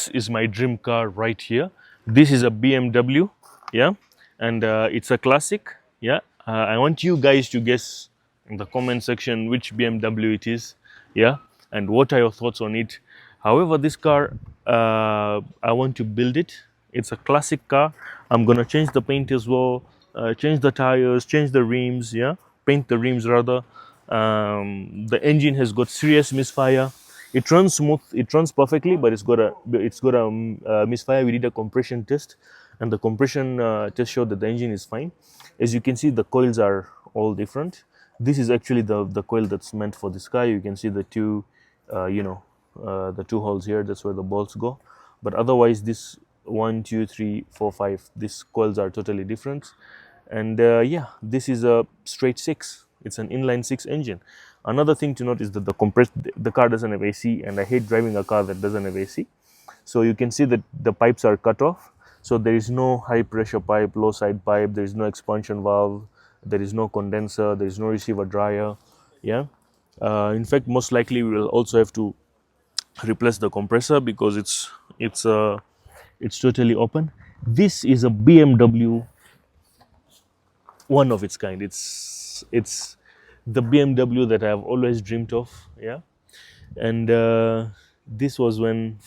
This is my dream car right here. This is a BMW, yeah, and it's a classic, yeah. I want you guys to guess in the comment section which BMW it is, yeah, and what are your thoughts on it. However, this car, I want to build it. It's a classic car. I'm gonna change the paint as well, change the tires, change the rims, yeah, paint the rims rather. The engine has got serious misfire. It runs smooth, it runs perfectly, but it's got a misfire. We did a compression test, and the compression test showed that the engine is fine. As you can see, the coils are all different. This is actually the coil that's meant for this car. You can see the two, the two holes here. That's where the bolts go. But otherwise, this 1, 2, 3, 4, 5. These coils are totally different. And yeah, this is a straight 6. It's an inline 6 engine. Another thing to note is that the car doesn't have AC, and I hate driving a car that doesn't have AC. So you can see that the pipes are cut off. So there is no high pressure pipe, low side pipe, there is no expansion valve, there is no condenser, there is no receiver dryer. Yeah. In fact, most likely we will also have to replace the compressor because it's totally open. This is a BMW, one of its kind. It's the BMW that I have always dreamed of. Yeah, and this was when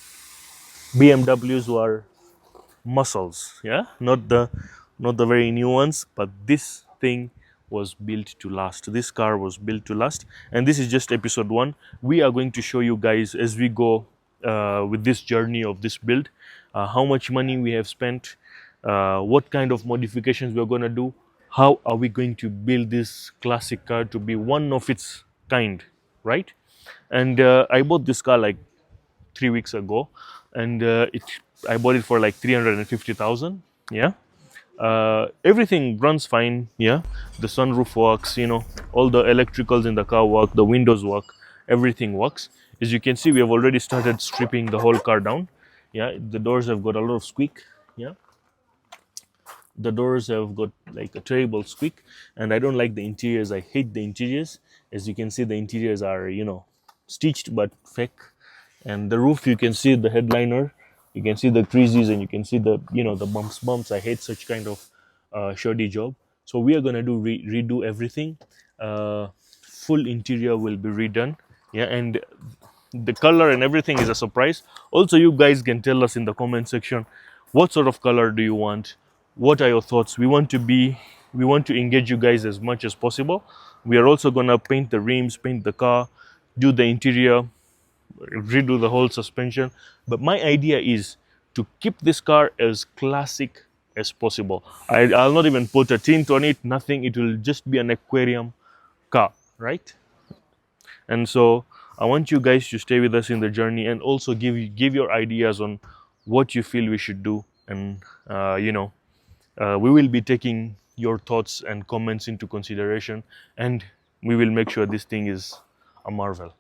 BMWs were muscles. Yeah, not the very new ones, but this thing was built to last. This car was built to last, and this is just episode 1. We are going to show you guys as we go with this journey of this build, how much money we have spent, what kind of modifications we're going to do, how are we going to build this classic car to be one of its kind, right? And I bought this car like 3 weeks ago, and I bought it for like 350,000. Yeah, everything runs fine. Yeah, the sunroof works. All the electricals in the car work. The windows work. Everything works. As you can see, we have already started stripping the whole car down. Yeah, the doors have got a lot of squeak. Yeah, the doors have got like a terrible squeak, and I don't like the interiors. I hate the interiors. As you can see, the interiors are stitched but fake. And the roof, you can see the headliner, you can see the creases, and you can see the bumps. I hate such kind of shoddy job. So we are going to redo everything. Full interior will be redone. Yeah, and the color and everything is a surprise. Also, you guys can tell us in the comment section what sort of color do you want. What are your thoughts? We want to engage you guys as much as possible. We are also going to paint the rims, paint the car, do the interior, redo the whole suspension. But my idea is to keep this car as classic as possible. I'll not even put a tint on it, nothing. It will just be an aquarium car, right? And so I want you guys to stay with us in the journey, and also give your ideas on what you feel we should do. And we will be taking your thoughts and comments into consideration, and we will make sure this thing is a marvel.